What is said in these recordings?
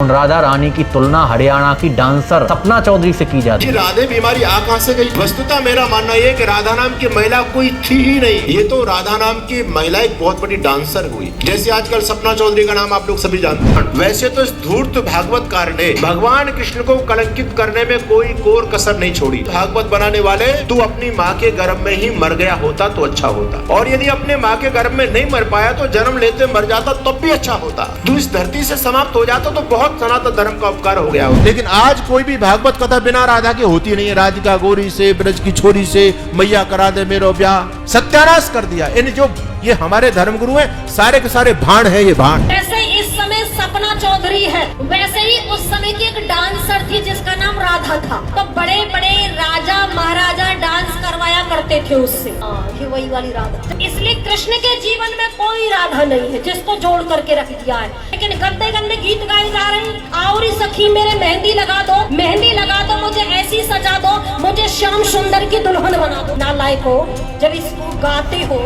राधा रानी की तुलना हरियाणा की डांसर सपना चौधरी से की जाती है। राधे बीमारी आ कहां से गई? वस्तुतः मेरा मानना यह कि राधा नाम की महिला कोई थी ही नहीं। ये तो राधा नाम की महिला एक बहुत बड़ी डांसर हुई। जैसे आजकल सपना चौधरी का नाम आप लोग सभी जानते हैं। वैसे तो इस धूर्त भागवतकार ने भगवान कृष्ण को कलंकित करने में कोई कोर कसर नहीं छोड़ी। भागवत बनाने वाले, तू अपनी माँ के गर्भ में ही मर गया होता तो अच्छा होता, और यदि अपने माँ के गर्भ में नहीं मर पाया तो जन्म लेते मर जाता तब भी अच्छा होता। तू इस धरती से समाप्त हो जाता तो बहुत सनातन धर्म का उपकार हो गया हो। लेकिन आज कोई भी भागवत कथा बिना राधा के होती नहीं है। राधिका गौरी से, ब्रज की छोरी से, मैया करा दे मेरो ब्याह, सत्यानाश कर दिया। इन जो ये हमारे धर्मगुरु हैं, सारे के सारे भांड है। ये भांड जैसे इस समय सपना चौधरी है, वैसे ही उस समय की एक डांसर थी जिसका नाम राधा था। तो बड़े बड़े राजा महाराजा डांस करवाया करते थे उससे। ये वही वाली राधा। तो इसलिए कृष्ण के जीवन में कोई राधा नहीं है जिसको जोड़ करके रख दिया है। लेकिन गंदे गंदे गीत गाए जा रहे हैं। आओरी सखी मेरे मेहंदी लगा दो, मेहंदी लगा दो, मुझे ऐसी सजा दो, मुझे श्याम सुंदर की दुल्हन बना दो। नालायक हो, जब इसको गाते हो,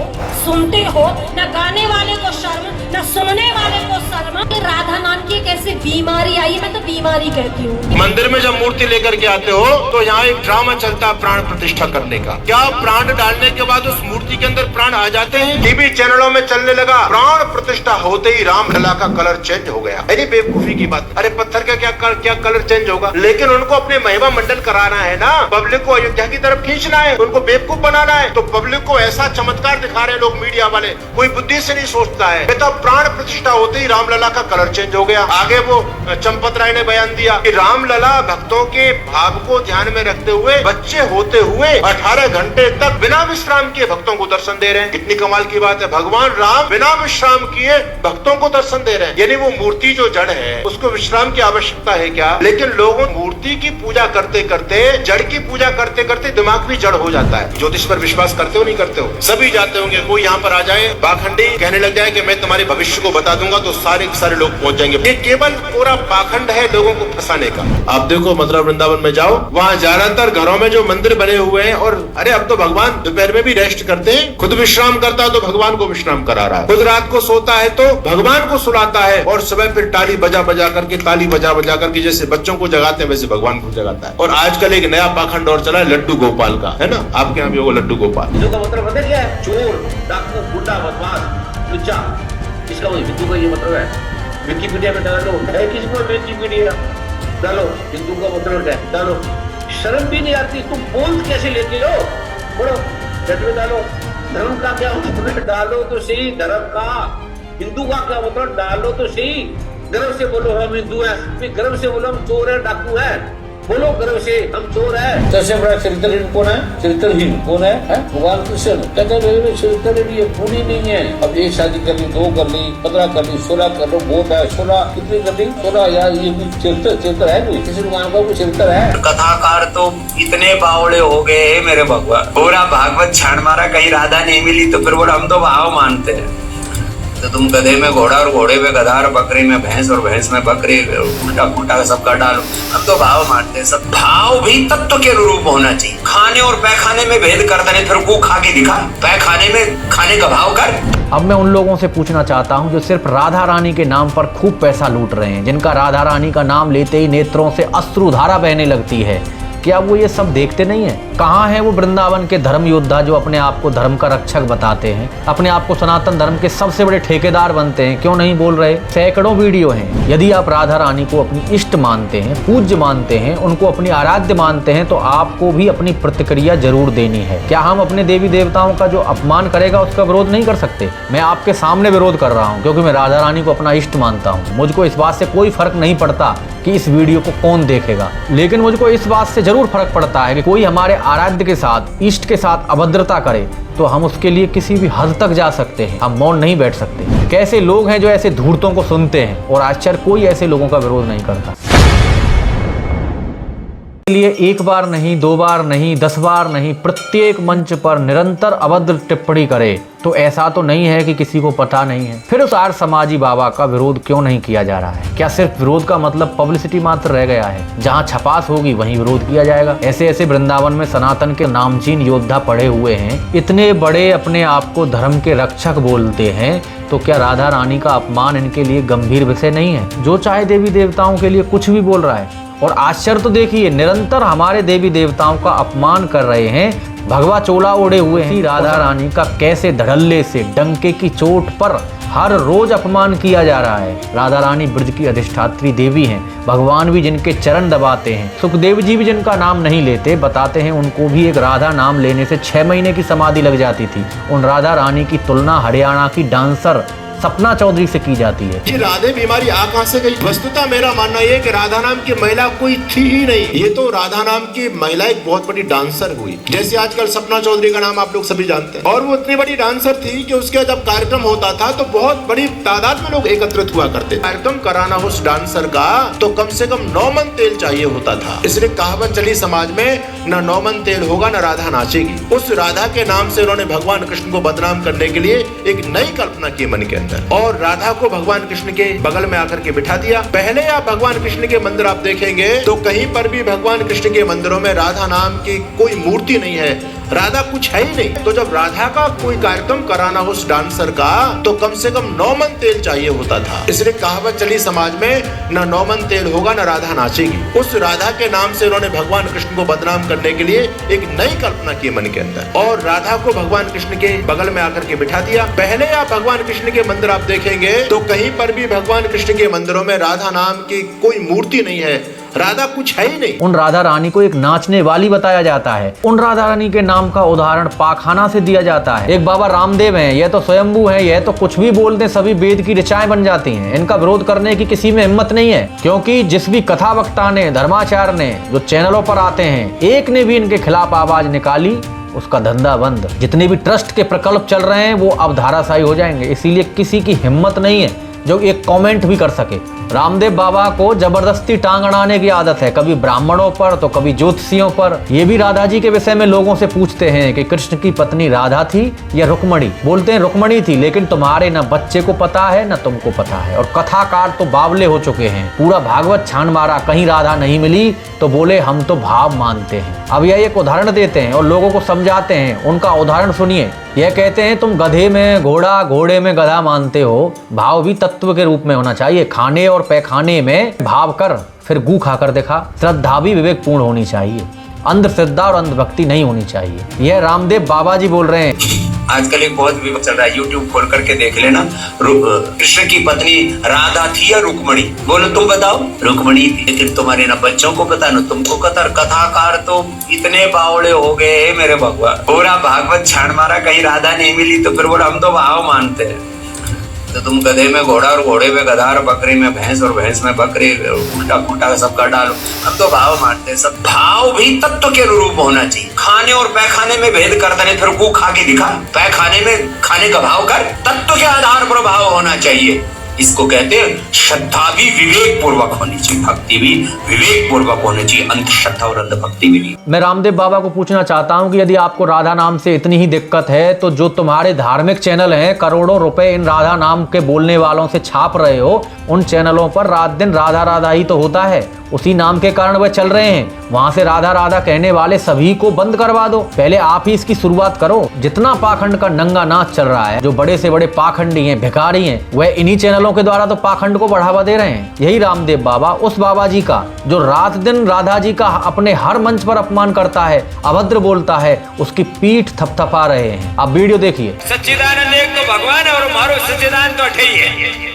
सुनते हो, न गाने वाले को शर्म, न सुनने वाले को शर्म। राधा नाम की एक ऐसी बीमारी आई, मैं तो बीमारी कहती हूँ। मंदिर में जब मूर्ति लेकर के आते हो तो यहाँ एक ड्रामा चलता है प्राण प्रतिष्ठा करने का। क्या प्राण डालने के बाद उस मूर्ति के अंदर प्राण आ जाते हैं? टीवी चैनलों में चलने लगा, प्राण प्रतिष्ठा होते ही रामलला का कलर चेंज हो गया। अरे बेवकूफी की बात। अरे पत्थर का क्या कलर चेंज होगा? लेकिन उनको अपने महिमा मंडल कराना है ना, पब्लिक को अयोध्या की तरफ खींचना है, उनको बेवकूफ बनाना है। तो पब्लिक को ऐसा चमत्कार दिखा रहे लोग, मीडिया वाले, कोई बुद्धि से नहीं सोचता है। तो प्राण प्रतिष्ठा होते ही रामलला का कलर चेंज हो गया। आगे वो चंपत राय ने बयान दिया कि रामलला भक्तों के भाव को ध्यान में रखते हुए बच्चे होते हुए 18 घंटे तक बिना विश्राम किए भक्तों को दर्शन दे रहे हैं। कितनी कमाल की बात है। भगवान राम बिना विश्राम किए भक्तों को दर्शन दे रहे हैं। यानी वो मूर्ति जो जड़ है उसको विश्राम की आवश्यकता है क्या? लेकिन लोगों मूर्ति की पूजा करते करते, जड़ की पूजा करते करते दिमाग भी जड़ हो जाता है। ज्योतिष पर विश्वास करते हो नहीं करते हो? सभी जाते होंगे। कोई यहाँ पर आ जाए पाखंडी कहने लग जाए कि मैं तुम्हारे भविष्य को बता दूंगा, तो सारे के सारे लोग पहुंच जाएंगे। ये केवल पूरा पाखंड है लोगों को फंसाने का। आप देखो मथुरा वृंदावन में जाओ, वहाँ ज्यादातर घरों में जो मंदिर बने हुए हैं, और अरे अब तो भगवान दोपहर में भी रेस्ट करते हैं। खुद विश्राम करता है तो भगवान को विश्राम करा रहा है। खुद रात को सोता है तो भगवान को सुलाता है, और सुबह फिर ताली बजा बजा करके जैसे बच्चों को जगाते हैं वैसे भगवान को जगाता है। और आजकल एक नया पाखंड और चला है लड्डू गोपाल का, है ना? आपके यहाँ भी होगा लड्डू गोपाल। जो का मतलब पता क्या है? चोर, डाकू, गुंडा, बदमाश, लुच्चा। इसका हिंदू का ये मतलब है। विकिपीडिया में डालो, है किसको विकिपीडिया डालो, हिंदू का मतलब है, डालो। शर्म भी नहीं आती, तुम बोल कैसे लेते हो? बोलो चट में डालो। धर्म का क्या मतलब? डालो तो सही। धर्म का, हिंदू का क्या मतलब? डालो तो सही। गर्व से बोलो हम हिंदू हैं, फिर गर्व से बोलो हम चोर है, डाकू है। बोलो गर्व से हम चोर है। सबसे बड़ा चरित्रहीन कौन है? चरित्रहीन कौन है? भगवान कृष्ण। कहते हैं चरित्रहीन ये पूरी नहीं है। अब एक शादी कर ली, 2 कर ली, 15 कर ली, 16 कर लो, बहुत है। 16 कितनी कर ली? 16 यार, ये भी चरित्र है कोई? किसी भगवान का कोई चरित्र है? कथाकार तो इतने बावड़े हो गए मेरे भगवान। पूरा भागवत छाण मारा, कहीं राधा नहीं मिली तो फिर बोला हम तो भाव मानते हैं। तो तुम गधे में घोड़ा और घोड़े में गधा और बकरी में भैंस और भैंस में बकरी, उल्टा पुल्टा सबका डालो। हम तो भाव मानते हैं। सब भाव भी तत्व के अनुरूप होना चाहिए। खाने और पैखाने में भेद करता नहीं, फिर वो खा के दिखा। पैखाने में खाने का भाव कर। अब मैं उन लोगों से पूछना चाहता हूं जो सिर्फ राधा रानी के नाम पर खूब पैसा लूट रहे हैं, जिनका राधा रानी का नाम लेते ही नेत्रों से अश्रुधारा बहने लगती है। क्या वो ये सब देखते नहीं है? कहाँ है वो वृंदावन के धर्म योद्धा जो अपने आप को धर्म का रक्षक बताते हैं, अपने आप को सनातन धर्म के सबसे बड़े ठेकेदार बनते हैं? क्यों नहीं बोल रहे? सैकड़ों वीडियो हैं। यदि आप राधा रानी को अपनी इष्ट मानते हैं, पूज्य मानते हैं, उनको अपनी आराध्य मानते हैं, तो आपको भी अपनी प्रतिक्रिया जरूर देनी है। क्या हम अपने देवी देवताओं का जो अपमान करेगा उसका विरोध नहीं कर सकते? मैं आपके सामने विरोध कर रहा हूँ क्योंकि मैं राधा रानी को अपना इष्ट मानता हूँ। मुझको इस बात से कोई फर्क नहीं पड़ता कि इस वीडियो को कौन देखेगा, लेकिन मुझको इस बात से जरूर फर्क पड़ता है कि कोई हमारे आराध्य के साथ, इष्ट के साथ अभद्रता करे तो हम उसके लिए किसी भी हद तक जा सकते हैं। हम मौन नहीं बैठ सकते। कैसे लोग हैं जो ऐसे धूर्तों को सुनते हैं, और आश्चर्य कोई ऐसे लोगों का विरोध नहीं करता। लिए एक बार नहीं, 2 बार नहीं, 10 बार नहीं, प्रत्येक मंच पर निरंतर अभद्र टिप्पणी करे तो ऐसा तो नहीं है कि किसी को पता नहीं है। फिर उस आर्य समाजी बाबा का विरोध क्यों नहीं किया जा रहा है? क्या सिर्फ विरोध का मतलब पब्लिसिटी मात्र रह गया है? जहां छपास होगी वहीं विरोध किया जाएगा। ऐसे ऐसे वृंदावन में सनातन के नामचीन योद्धा पड़े हुए हैं, इतने बड़े अपने आप को धर्म के रक्षक बोलते हैं, तो क्या राधा रानी का अपमान इनके लिए गंभीर विषय नहीं है? जो चाहे देवी देवताओं के लिए कुछ भी बोल रहा है। और आश्चर्य तो देखिए, निरंतर हमारे देवी देवताओं का अपमान कर रहे हैं, भगवा चोला ओढ़े हुए हैं। राधा रानी का कैसे धड़ल्ले से डंके की चोट पर हर रोज अपमान किया जा रहा है। राधा रानी ब्रज की अधिष्ठात्री देवी हैं, भगवान भी जिनके चरण दबाते हैं, सुखदेव जी भी जिनका नाम नहीं लेते, बताते हैं उनको भी एक राधा नाम लेने से 6 महीने की समाधि लग जाती थी। उन राधा रानी की तुलना हरियाणा की डांसर सपना चौधरी से की जाती है। कि राधे बीमारी आ कहां से गई? वस्तुतः मेरा मानना यह है कि राधा नाम की महिला कोई थी ही नहीं। ये तो राधा नाम की महिला एक बहुत बड़ी डांसर हुई। जैसे आजकल सपना चौधरी का नाम आप लोग सभी जानते हैं, और वो इतनी बड़ी डांसर थी कि उसके जब कार्यक्रम होता था तो बहुत बड़ी तादाद में लोग एकत्रित हुआ करते। कार्यक्रम कराना उस डांसर का तो कम से कम 9 मन तेल चाहिए होता था। इसलिए कहावत चली समाज में, न 9 मन तेल होगा न राधा नाचेगी। उस राधा के नाम से उन्होंने भगवान कृष्ण को बदनाम करने के लिए एक नई कल्पना की मन के अंदर, और राधा को भगवान कृष्ण के बगल में आकर के बिठा दिया। पहले आप भगवान कृष्ण के मंदिर आप देखेंगे तो कहीं पर भी भगवान कृष्ण के मंदिरों में राधा नाम की कोई मूर्ति नहीं है, राधा कुछ है ही नहीं। तो जब राधा का कोई कार्यक्रम कराना उस डांसर का तो कम से कम 9 मन तेल चाहिए होता था। इसलिए कहावत चली समाज में, न 9 मन तेल होगा न राधा नाचेगी। उस राधा के नाम से उन्होंने भगवान कृष्ण को बदनाम करने के लिए एक नई कल्पना की मन के अंदर, और राधा को भगवान कृष्ण के बगल में आकर के बिठा दिया। पहले आप भगवान कृष्ण के मंदिर आप देखेंगे तो कहीं पर भी भगवान कृष्ण के मंदिरों में राधा नाम की कोई मूर्ति नहीं है, राधा कुछ है ही नहीं। उन राधा रानी को एक नाचने वाली बताया जाता है। उन राधा रानी के नाम का उदाहरण पाखाना से दिया जाता है। एक बाबा रामदेव हैं, यह तो स्वयंभू हैं, यह तो कुछ भी बोलते सभी वेद की ऋचाएं बन जाती हैं। इनका विरोध करने की किसी में हिम्मत नहीं है, क्योंकि जिस भी कथा वक्ता ने, धर्माचार्य ने, जो चैनलों पर आते हैं, एक ने भी इनके खिलाफ आवाज निकाली, उसका धंधा बंद। जितने भी ट्रस्ट के प्रकल्प चल रहे हैं वो अब धाराशायी हो जाएंगे। इसीलिए किसी की हिम्मत नहीं है जो एक कमेंट भी कर सके। रामदेव बाबा को जबरदस्ती टांग अड़ाने की आदत है, कभी ब्राह्मणों पर तो कभी ज्योतिषियों पर। ये भी राधा जी के विषय में लोगों से पूछते हैं कि कृष्ण की पत्नी राधा थी या रुक्मणी। बोलते हैं रुक्मणी थी, लेकिन तुम्हारे न बच्चे को पता है न तुमको पता है। और कथाकार तो बावले हो चुके हैं, पूरा भागवत छान मारा, कहीं राधा नहीं मिली तो बोले हम तो भाव मानते हैं। अब यह एक उदाहरण देते हैं और लोगों को समझाते हैं। उनका उदाहरण सुनिए। यह कहते हैं तुम गधे में घोड़ा, घोड़े में गधा मानते हो, भाव भी तत्व के रूप में होना चाहिए। खाने और पैखाने में भाव कर, फिर गू खाकर दिखा। श्रद्धा भी विवेकपूर्ण होनी चाहिए, अंधश्रद्धा और अंधभक्ति नहीं होनी चाहिए। यह रामदेव बाबा जी बोल रहे हैं। आजकल एक बहुत विवाद चल रहा है, यूट्यूब खोल करके देख लेना। कृष्ण की पत्नी राधा थी या रुक्मणी? बोलो तुम बताओ। रुक्मणी थी, लेकिन तुम्हारे ना बच्चों को पता न तुमको कतर। कथाकार तो इतने बावड़े हो गए मेरे भगवान, पूरा भागवत छान मारा, कहीं राधा नहीं मिली तो फिर बोला हम तो भाव मानते हैं। तो तुम गधे में घोड़ा और घोड़े में गधा और बकरी में भैंस और भैंस में बकरी, उल्टा पुल्टा सबका डालो। हम तो भाव मानते हैं। सब भाव भी तत्व के अनुरूप होना चाहिए। खाने और पैखाने में भेद करता नहीं, फिर गू खा के दिखा। पैखाने में खाने का भाव कर, तत्व के आधार पर भाव होना चाहिए। इसको कहते हैं श्रद्धा भी विवेक पूर्वक होनी चाहिए, भक्ति भी विवेक पूर्वक होनी चाहिए, अंधश्रद्धा और अंधभक्ति भी नहीं। मैं रामदेव बाबा को पूछना चाहता हूं कि यदि आपको राधा नाम से इतनी ही दिक्कत है तो जो तुम्हारे धार्मिक चैनल हैं, करोड़ों रुपए इन राधा नाम के बोलने वालों से छाप रहे हो, उन चैनलों पर रात दिन राधा राधा ही तो होता है। उसी नाम के कारण वह चल रहे हैं। वहां से राधा राधा कहने वाले सभी को बंद करवा दो। पहले आप ही इसकी शुरुआत करो। जितना पाखंड का नंगा नाच चल रहा है, जो बड़े से बड़े पाखंडी हैं, भिखारी हैं, वह इन्हीं चैनलों के द्वारा तो पाखंड को बढ़ावा दे रहे हैं। यही रामदेव बाबा उस बाबा जी का जो रात दिन राधा जी का अपने हर मंच पर अपमान करता है, अभद्र बोलता है, उसकी पीठ थपथपा रहे हैं। आप वीडियो देखिए। सच्चिदानंद एक तो भगवान है और मारो सच्चिदानंद तो अठे ही है।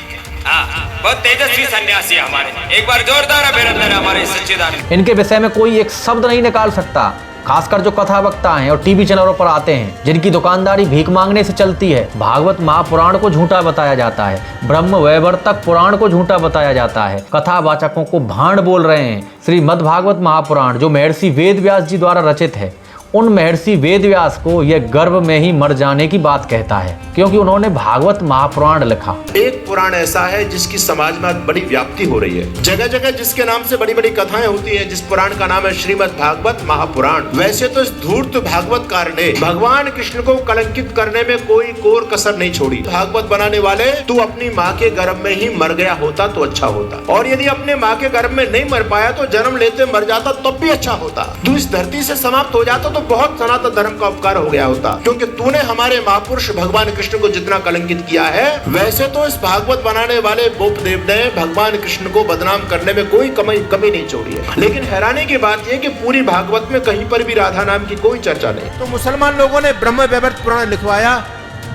बहुत तेजस्वी सन्यासी है हमारे। एक बार जोरदार अभिनंदन हमारे सच्चिदानंद। इनके विषय में कोई एक शब्द नहीं निकाल सकता, खासकर जो कथा वक्ता हैं और टीवी चैनलों पर आते हैं, जिनकी दुकानदारी भीख मांगने से चलती है। भागवत महापुराण को झूठा बताया जाता है, ब्रह्म वैवर्तक पुराण को झूठा बताया जाता है, कथावाचकों को भांड बोल रहे हैं। श्रीमद् भागवत महापुराण जो महर्षि वेद व्यास जी द्वारा रचित है, उन महर्षि वेदव्यास को यह गर्भ में ही मर जाने की बात कहता है, क्योंकि उन्होंने भागवत महापुराण लिखा। एक पुराण ऐसा है जिसकी समाज में बड़ी व्याप्ति हो रही है, जगह जगह जिसके नाम से बड़ी बड़ी कथाएं होती हैं, जिस पुराण का नाम है श्रीमद् भागवत महापुराण। वैसे तो इस धूर्त भागवतकार ने भगवान कृष्ण को कलंकित करने में कोई कोर कसर नहीं छोड़ी। भागवत बनाने वाले, तू अपनी माँ के गर्भ में ही मर गया होता तो अच्छा होता, और यदि अपने माँ के गर्भ में नहीं मर पाया तो जन्म लेते मर जाता तब भी अच्छा होता। तू इस धरती से समाप्त हो जाता तो बहुत सनातन धर्म का उपकार हो गया होता, क्योंकि तूने हमारे महापुरुष भगवान कृष्ण को जितना कलंकित किया है। वैसे तो इस भागवत बनाने वाले बोपदेव ने भगवान कृष्ण को बदनाम करने में कोई कमी नहीं छोड़ी है, लेकिन हैरानी की बात यह कि पूरी भागवत में कहीं पर भी राधा नाम की कोई चर्चा नहीं। तो मुसलमान लोगों ने ब्रह्म वैवर्त पुराण लिखवाया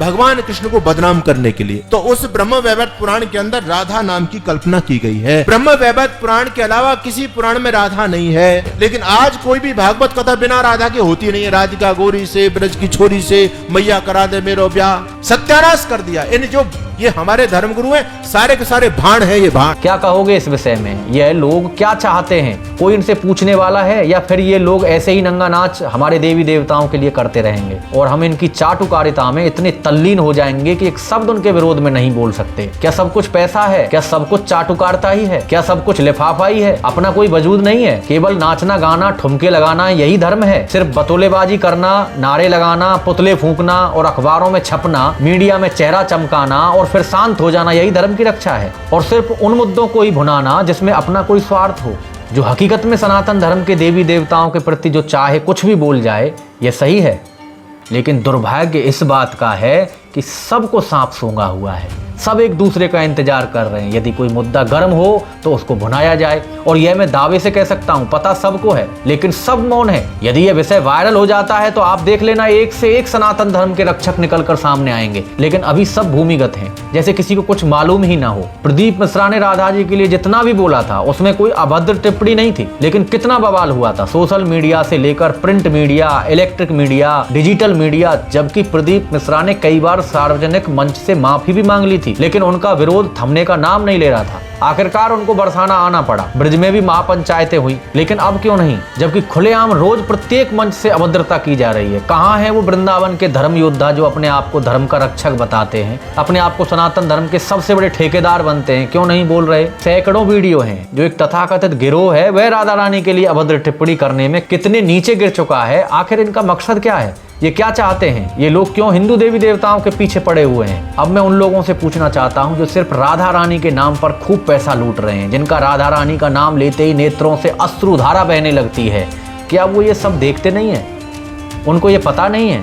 भगवान कृष्ण को बदनाम करने के लिए। तो उस ब्रह्म वैवर्त पुराण के अंदर राधा नाम की कल्पना की गई है। ब्रह्म वैवर्त पुराण के अलावा किसी पुराण में राधा नहीं है, लेकिन आज कोई भी भागवत कथा बिना राधा के होती नहीं है। राधिका गोरी से, ब्रज की छोरी से, मैया करा दे मेरो ब्याह, सत्यानाश कर दिया। इन जो ये हमारे धर्मगुरु हैं, सारे के सारे भाण है ये भाण। क्या कहोगे इस विषय में? यह लोग क्या चाहते हैं? कोई इनसे पूछने वाला है, या फिर ये लोग ऐसे ही नंगा नाच हमारे देवी देवताओं के लिए करते रहेंगे और हम इनकी चाटुकारिता में इतने तल्लीन हो जाएंगे कि एक शब्द उनके विरोध में नहीं बोल सकते? क्या सब कुछ पैसा है? क्या सब कुछ चाटुकारिता ही है? क्या सब कुछ लिफाफा ही है? अपना कोई वजूद नहीं है? केवल नाचना गाना ठुमके लगाना यही धर्म है? सिर्फ बतौलेबाजी करना, नारे लगाना, पुतले फूंकना और अखबारों में छपना, मीडिया में चेहरा चमकाना और फिर शांत हो जाना यही धर्म की रक्षा है? और सिर्फ उन मुद्दों को ही भुनाना जिसमें अपना कोई स्वार्थ हो? जो हकीकत में सनातन धर्म के देवी देवताओं के प्रति जो चाहे कुछ भी बोल जाए, यह सही है। लेकिन दुर्भाग्य इस बात का है कि सबको सांप सूंघा हुआ है। सब एक दूसरे का इंतजार कर रहे हैं, यदि कोई मुद्दा गर्म हो तो उसको भुनाया जाए। और यह मैं दावे से कह सकता हूं, पता सबको है, लेकिन सब मौन है। यदि यह विषय वायरल हो जाता है तो आप देख लेना, एक से एक सनातन धर्म के रक्षक निकलकर सामने आएंगे। लेकिन अभी सब भूमिगत हैं, जैसे किसी को कुछ मालूम ही ना हो। प्रदीप मिश्रा ने राधा जी के लिए जितना भी बोला था उसमें कोई अभद्र टिप्पणी नहीं थी, लेकिन कितना बवाल हुआ था सोशल मीडिया से लेकर print media, electric media, digital media. जबकि प्रदीप मिश्रा ने कई बार सार्वजनिक मंच से माफी भी मांग ली थी, लेकिन उनका विरोध थमने का नाम नहीं ले रहा था। आखिरकार उनको बरसाना आना पड़ा। ब्रिज में भी महापंचायतें हुई, लेकिन अब क्यों नहीं? जबकि खुलेआम रोज प्रत्येक मंच से अभद्रता की जा रही है। कहाँ है वो वृंदावन के धर्म योद्धा जो अपने आप को धर्म का रक्षक बताते हैं, अपने आप को सनातन धर्म के सबसे बड़े ठेकेदार बनते हैं? क्यों नहीं बोल रहे? सैकड़ों वीडियो हैं। जो एक तथाकथित गिरोह है वह राधा रानी के लिए अभद्र टिप्पणी करने में कितने नीचे गिर चुका है। आखिर इनका मकसद क्या है? ये क्या चाहते हैं? ये लोग क्यों हिंदू देवी देवताओं के पीछे पड़े हुए हैं? अब मैं उन लोगों से पूछना चाहता हूं जो सिर्फ राधा रानी के नाम पर खूब पैसा लूट रहे हैं, जिनका राधा रानी का नाम लेते ही नेत्रों से अश्रुधारा बहने लगती है। क्या वो ये सब देखते नहीं है? उनको ये पता नहीं है?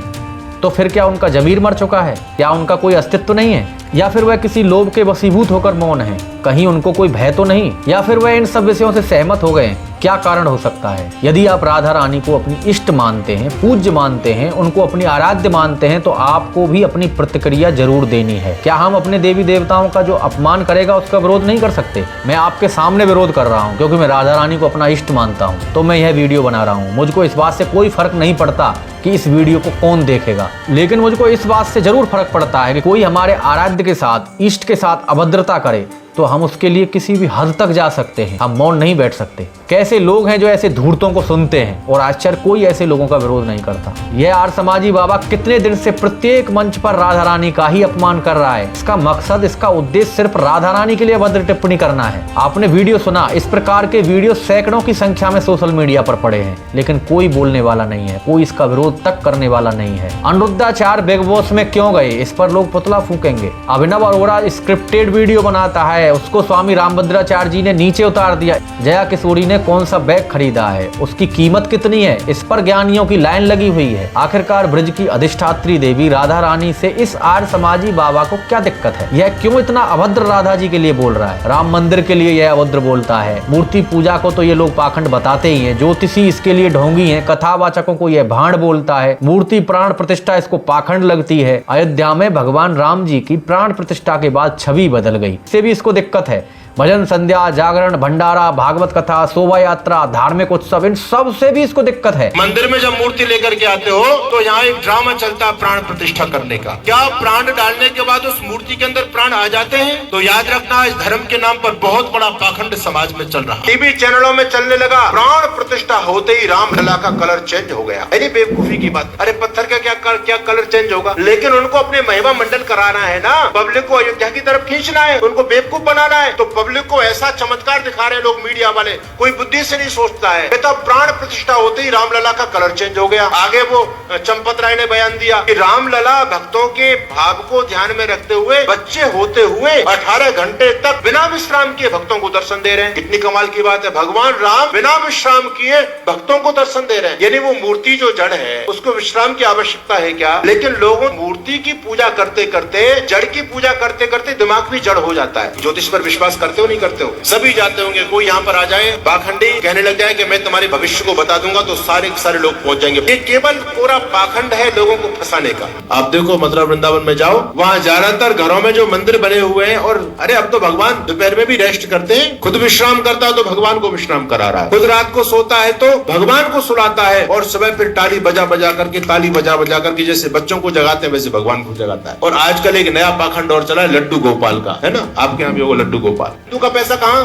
तो फिर क्या उनका जमीर मर चुका है? क्या उनका कोई अस्तित्व नहीं है? या फिर वह किसी लोभ के वशीभूत होकर मौन है? कहीं उनको कोई भय तो नहीं? या फिर वह इन सब विषयों से सहमत हो गए? क्या कारण हो सकता है? यदि आप राधा रानी को अपनी इष्ट मानते हैं, पूज्य मानते हैं, उनको अपनी आराध्य मानते हैं, तो आपको भी अपनी प्रतिक्रिया जरूर देनी है। क्या हम अपने देवी देवताओं का जो अपमान करेगा उसका विरोध नहीं कर सकते? मैं आपके सामने विरोध कर रहा हूं क्योंकि मैं राधा रानी को अपना इष्ट मानता हूं, तो मैं यह वीडियो बना रहा हूं। मुझको इस बात से कोई फर्क नहीं पड़ता कि इस वीडियो को कौन देखेगा, लेकिन मुझको इस बात से जरूर फर्क पड़ता है कि कोई हमारे आराध्य के साथ, इष्ट के साथ अभद्रता करे तो हम उसके लिए किसी भी हद तक जा सकते हैं। हम मौन नहीं बैठ सकते। कैसे लोग हैं जो ऐसे धूर्तों को सुनते हैं, और आश्चर्य कोई ऐसे लोगों का विरोध नहीं करता। यह आर्य समाजी बाबा कितने दिन से प्रत्येक मंच पर राधा रानी का ही अपमान कर रहा है। इसका मकसद, इसका उद्देश्य सिर्फ राधा रानी के लिए अभद्र टिप्पणी करना है। आपने वीडियो सुना, इस प्रकार के वीडियो सैकड़ों की संख्या में सोशल मीडिया पर पड़े हैं, लेकिन कोई बोलने वाला नहीं है, कोई इसका विरोध तक करने वाला नहीं है। अनिरुद्धाचार्य बिग बॉस में क्यों गए, इस पर लोग पुतला फूकेंगे। अभिनव अरोड़ा स्क्रिप्टेड वीडियो बनाता है, उसको स्वामी रामभद्राचार्य जी ने नीचे उतार दिया। जया किशोरी ने कौन सा बैग खरीदा है, उसकी कीमत कितनी है, इस पर ज्ञानियों की लाइन लगी हुई है। आखिरकार ब्रज की अधिष्ठात्री देवी राधा रानी से इस आर्य समाजी बाबा को क्या दिक्कत है? यह क्यों इतना अभद्र राधा जी के लिए बोल रहा है? राम मंदिर के लिए यह अभद्र बोलता है, मूर्ति पूजा को तो ये लोग पाखंड बताते ही हैं, ज्योतिषी इसके लिए ढोंगी हैं, कथावाचकों को यह भांड बोलता है, मूर्ति प्राण प्रतिष्ठा इसको पाखंड लगती है। अयोध्या में भगवान राम जी की प्राण प्रतिष्ठा के बाद छवि बदल गई, इससे भी इसको दिक्कत है। भजन संध्या, जागरण, भंडारा, भागवत कथा, शोभा यात्रा, धार्मिक उत्सव, इन सब से भी इसको दिक्कत है। मंदिर में जब मूर्ति लेकर के आते हो तो यहाँ एक ड्रामा चलता है प्राण प्रतिष्ठा करने का। क्या प्राण डालने के बाद उस मूर्ति के अंदर प्राण आ जाते हैं? तो याद रखना, इस धर्म के नाम पर बहुत बड़ा पाखंड समाज में चल रहा है। टीवी चैनलों में चलने लगा, प्राण प्रतिष्ठा होते ही रामलला का कलर चेंज हो गया। अरे बेवकूफी की बात, अरे पत्थर का क्या कलर चेंज होगा? लेकिन उनको अपने महिमा मंडल कराना है ना, पब्लिक को अयोध्या की तरफ खींचना है, उनको बेवकूफ बनाना है। तो पब्लिक को ऐसा चमत्कार दिखा रहे हैं लोग, मीडिया वाले, कोई बुद्धि से नहीं सोचता है। तो प्राण प्रतिष्ठा होते ही रामलला का कलर चेंज हो गया। आगे वो चंपत राय ने बयान दिया कि रामलला भक्तों के भाव को ध्यान में रखते हुए बच्चे होते हुए 18 घंटे तक बिना विश्राम किए भक्तों को दर्शन दे रहे हैं। कितनी कमाल की बात है, भगवान राम बिना विश्राम किए भक्तों को दर्शन दे रहे हैं। यानी वो मूर्ति जो जड़ है उसको विश्राम की आवश्यकता है क्या? लेकिन लोगों मूर्ति की पूजा करते करते, जड़ की पूजा करते करते दिमाग भी जड़ हो जाता है। ज्योतिष पर विश्वास करते हो नहीं करते हो? सभी जाते होंगे, कोई यहाँ पर आ जाए पाखंडी कहने लग जाए कि मैं तुम्हारे भविष्य को बता दूंगा, तो सारे लोग पहुंच जाएंगे। ये केवल पूरा पाखंड है लोगों को फंसाने का। आप देखो मथुरा वृंदावन में जाओ, वहाँ ज्यादातर घरों में जो मंदिर बने हुए हैं, और अरे अब तो भगवान दोपहर में भी रेस्ट करते हैं, खुद विश्राम करता है तो भगवान को विश्राम करा रहा है, खुद रात को सोता है तो भगवान को सुलाता है, और सुबह फिर ताली बजा बजा करके जैसे बच्चों को जगाते हैं वैसे भगवान को जगाता है। और आजकल एक नया पाखंड और चला है लड्डू गोपाल का, है ना? आपके यहाँ भी होगा लड्डू गोपाल। हिंदू का पैसा कहाँ?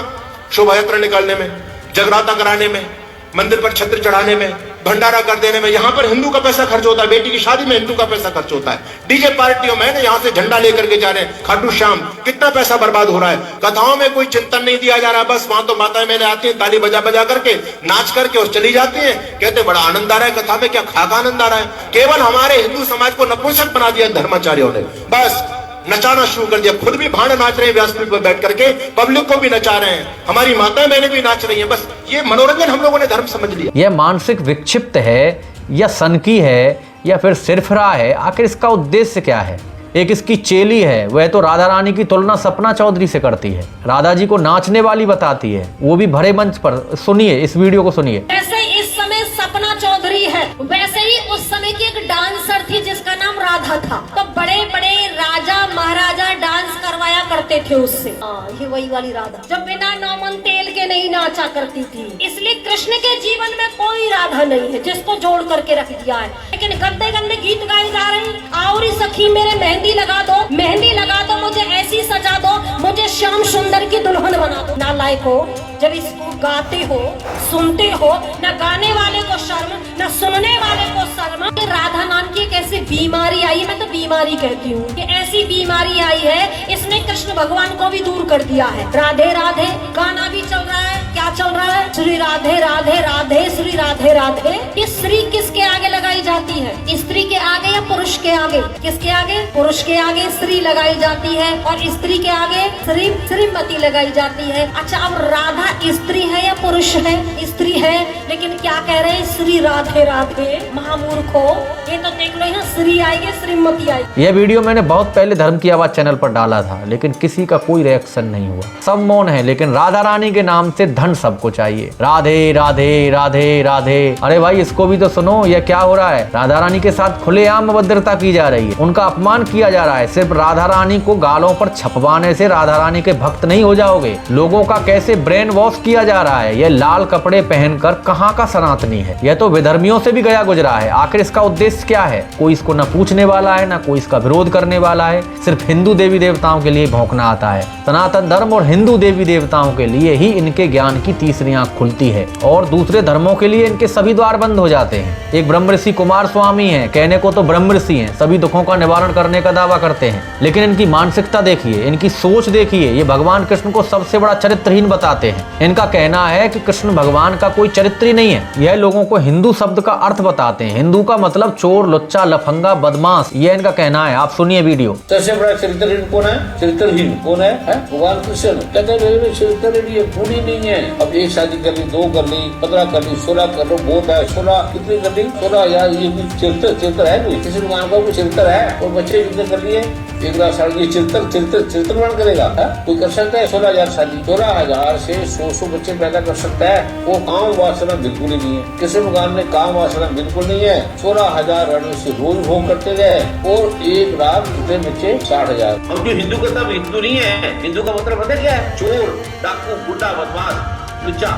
शोभा यात्रा निकालने में, जगराता कराने में, मंदिर पर छत्र चढ़ाने में, भंडारा कर देने में, यहाँ पर हिंदू का पैसा खर्च होता है। बेटी की शादी में हिंदू का पैसा खर्च होता है। डीजे पार्टियों में यहाँ से झंडा लेकर के जा रहे हैं, खाटू श्याम, कितना पैसा बर्बाद हो रहा है। कथाओं में कोई चिंतन नहीं दिया जा रहा, बस वहां तो माताएं मैंने आती है, ताली बजा बजा करके नाच करके और चली जाती है, कहते बड़ा आनंद आ रहा है कथा में। क्या खाका आनंद आ रहा है? केवल हमारे हिंदू समाज को नपुंसक बना दिया धर्माचार्यों ने, बस नचाना शुरू कर दिया। खुद भी भांड नाच रहे हैं व्यासपीठ पर बैठ करके, पब्लिक को भी नचा रहे हैं, हमारी माताएं बहनें भी नाच रही हैं। बस ये मनोरंजन हम लोगों ने धर्म समझ लिया। यह मानसिक विक्षिप्त है या सनकी है या फिर सिरफरा है? आखिर इसका उद्देश्य क्या है? एक इसकी चेली है, वह तो राधा रानी की तुलना सपना चौधरी से करती है, राधा जी को नाचने वाली बताती है, वो भी भरे मंच पर। सुनिए, इस वीडियो को सुनिए। जैसे इस समय सपना चौधरी है, वैसे ही उस समय की एक डांसर थी जिसका नाम राधा था। तो बड़े बड़े राजा महाराजा डांस करवाया करते थे उससे। ये वही वाली राधा जो बिना नौमन तेल के नहीं नाचा करती थी। इसलिए कृष्ण के जीवन में कोई राधा नहीं है जिसको जोड़ करके रख दिया है। लेकिन गंदे गंदे गीत गाए जा रहे हैं। आवरी सखी मेरे मेहंदी लगा दो, मेहंदी लगा दो, मुझे ऐसी सजा दो, मुझे श्याम सुंदर की दुल्हन बना दो। नालायक हो, जब इसको गाते हो, सुनते हो, न गाने वाले को शर्म, न सुनने वाले को शर्म। राधा नाम की एक ऐसी बीमारी आई, मैं तो बीमारी कहती हूँ कि ऐसी बीमारी आई है, इसने कृष्ण भगवान को भी दूर कर दिया है। राधे राधे गाना भी चल रहा है, क्या चल रहा है? श्री राधे राधे राधे श्री राधे राधे। ये श्री किसके आगे लगाई जाती है? स्त्री के आगे या पुरुष के आगे? किसके आगे? पुरुष के आगे श्री लगाई जाती है, और स्त्री के आगे श्रीमती लगाई जाती है। अच्छा, अब राधा स्त्री है या पुरुष है? स्त्री है, लेकिन क्या कह रहे हैं? श्री राधे राधे। महामूर्खो, ये तो देख लो, यहाँ श्री आएगी, श्रीमती आएगी। यह वीडियो मैंने बहुत पहले धर्म की आवाज चैनल पर डाला था, लेकिन किसी का कोई रिएक्शन नहीं हुआ, सब मौन है। लेकिन राधा रानी के नाम से धन सबको चाहिए। राधे राधे राधे राधे। अरे भाई, इसको भी तो सुनो, यह क्या हो रहा है? राधा रानी के साथ खुलेआम अभद्रता की जा रही है, उनका अपमान किया जा रहा है। सिर्फ राधा रानी को गालों पर छपवाने से राधा रानी के भक्त नहीं हो जाओगे। लोगों का कैसे ब्रेन वॉश किया जा रहा है। यह लाल कपड़े पहनकर कहाँ का सनातनी है? यह तो विधर्मियों से भी गया गुजरा है। आखिर इसका उद्देश्य क्या है? कोई इसको न पूछने वाला है, न कोई इसका विरोध करने वाला है। सिर्फ हिंदू देवी देवताओं के लिए भौंकना आता है। सनातन धर्म और हिंदू देवी देवताओं के लिए ही इनके ज्ञान की तीसरी आंख खुलती है, और दूसरे धर्मों के लिए इनके सभी द्वार बंद हो जाते हैं। एक ब्रह्म ऋषि कुमार स्वामी है, कहने को तो ब्रह्म ऋषि हैं, सभी दुखों का निवारण करने का दावा करते हैं, लेकिन इनकी मानसिकता देखिए, इनकी सोच देखिए। ये भगवान कृष्ण को सबसे बड़ा चरित्रहीन बताते हैं। इनका कहना है कि कृष्ण भगवान का कोई चरित्र ही नहीं है। यह लोगों को हिंदू शब्द का अर्थ बताते हैं। हिंदू का मतलब चोर, लुच्चा, लफंगा, बदमाश, यह इनका कहना है। आप सुनिए वीडियो। सबसे बड़ा चरित्रहीन कौन है? चरित्रहीन कौन है? भगवान कृष्ण। कहते हैं चरित्रहीन ये पूरी नहीं है। अब एक शादी कर ली, 2 कर ली, 15 कर ली, 16 कर लो, बहुत है। 16 कितनी कर ली? 16 यार, ये चरित्र है कोई? किसी भगवान का कोई चरित्र है? और बच्चे कितने कर लिए? 1 लाख साल। चरित्र मान करेगा? कोई कर सकता है? 16,000 शादी, 16,000 से 100 बच्चे पैदा कर सकता है? वो काम वासना बिल्कुल ही नहीं है। किसी मकान में काम आश्रम बिल्कुल नहीं है। 16,000 रण से रोज भोग करते गए और एक रात रुपए नीचे 60,000। हम जो हिंदू कहता है हिंदू नहीं है। हिंदू का मतलब पता क्या है? चोर, डाकू, गुंडा, बदमाश, लुच्चा।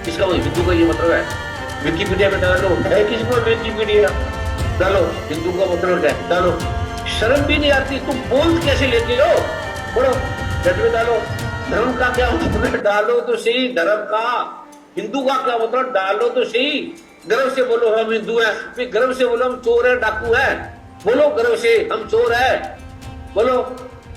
इसका हिंदू का ये मतलब है। विकिपीडिया में डालो, है किसी को विकिपीडिया डालो, हिंदू का मतलब क्या है? डालो, शर्म भी नहीं आती, तुम बोल कैसे लेते हो? बोलो जट में डालो, धर्म का क्या मतलब डालो तो सही, धर्म का, हिंदू का क्या मतलब डालो तो सही। गर्व से बोलो हम हिंदू हैं, फिर गर्व से बोलो हम चोर है, डाकू है। बोलो गर्व से हम चोर है, बोलो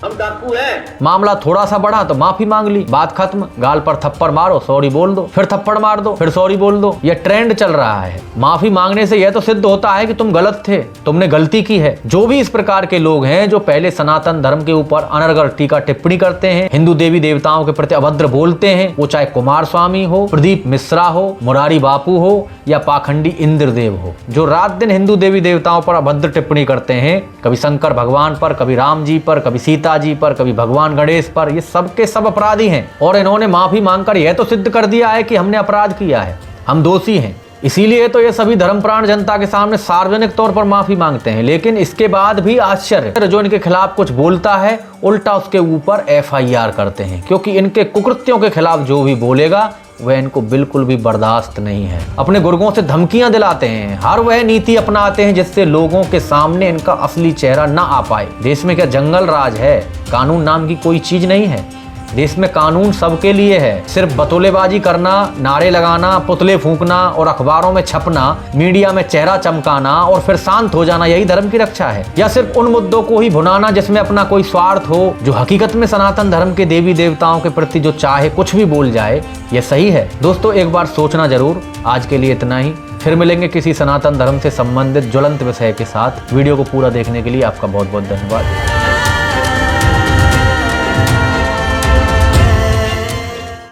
हम डाकू है। मामला थोड़ा सा बढ़ा तो माफी मांग ली, बात खत्म। गाल पर थप्पड़ मारो, सॉरी बोल दो, फिर थप्पड़ मार दो, फिर सॉरी बोल दो। ये ट्रेंड चल रहा है। माफी मांगने से यह तो सिद्ध होता है कि तुम गलत थे, तुमने गलती की है। जो भी इस प्रकार के लोग हैं जो पहले सनातन धर्म के ऊपर अनर्गल टीका टिप्पणी करते हैं, हिंदू देवी देवताओं के प्रति अभद्र बोलते हैं, वो चाहे कुमार स्वामी हो, प्रदीप मिश्रा हो, मुरारी बापू हो या पाखंडी इंद्रदेव हो, जो रात दिन हिंदू देवी देवताओं पर अभद्र टिप्पणी करते हैं, कभी शंकर भगवान पर, कभी राम जी पर, कभी सीता जी पर, कभी भगवान गणेश पर, ये सब के सब अपराधी हैं। और इन्होंने माफी मांगकर यह तो सिद्ध कर दिया है कि हमने अपराध किया है, हम दोषी हैं। इसीलिए तो ये सभी धर्मप्राण जनता के सामने सार्वजनिक तौर पर माफी मांगते हैं। लेकिन इसके बाद भी आश्चर्य, जो इनके खिलाफ कुछ बोलता है उल्टा उसके ऊपर FIR करते हैं, क्योंकि इनके कुकृत्यों के खिलाफ जो भी बोलेगा वह इनको बिल्कुल भी बर्दाश्त नहीं है। अपने गुर्गों से धमकियां दिलाते हैं, हर वह नीति अपनाते हैं जिससे लोगों के सामने इनका असली चेहरा ना आ पाए। देश में क्या जंगल राज है? कानून नाम की कोई चीज नहीं है। देश में कानून सबके लिए है। सिर्फ बतौलेबाजी करना, नारे लगाना, पुतले फूंकना और अखबारों में छपना, मीडिया में चेहरा चमकाना और फिर शांत हो जाना, यही धर्म की रक्षा है? या सिर्फ उन मुद्दों को ही भुनाना जिसमें अपना कोई स्वार्थ हो? जो हकीकत में सनातन धर्म के देवी देवताओं के प्रति जो चाहे कुछ भी बोल जाए, यह सही है? दोस्तों एक बार सोचना जरूर। आज के लिए इतना ही, फिर मिलेंगे किसी सनातन धर्म से संबंधित ज्वलंत विषय के साथ। वीडियो को पूरा देखने के लिए आपका बहुत बहुत धन्यवाद।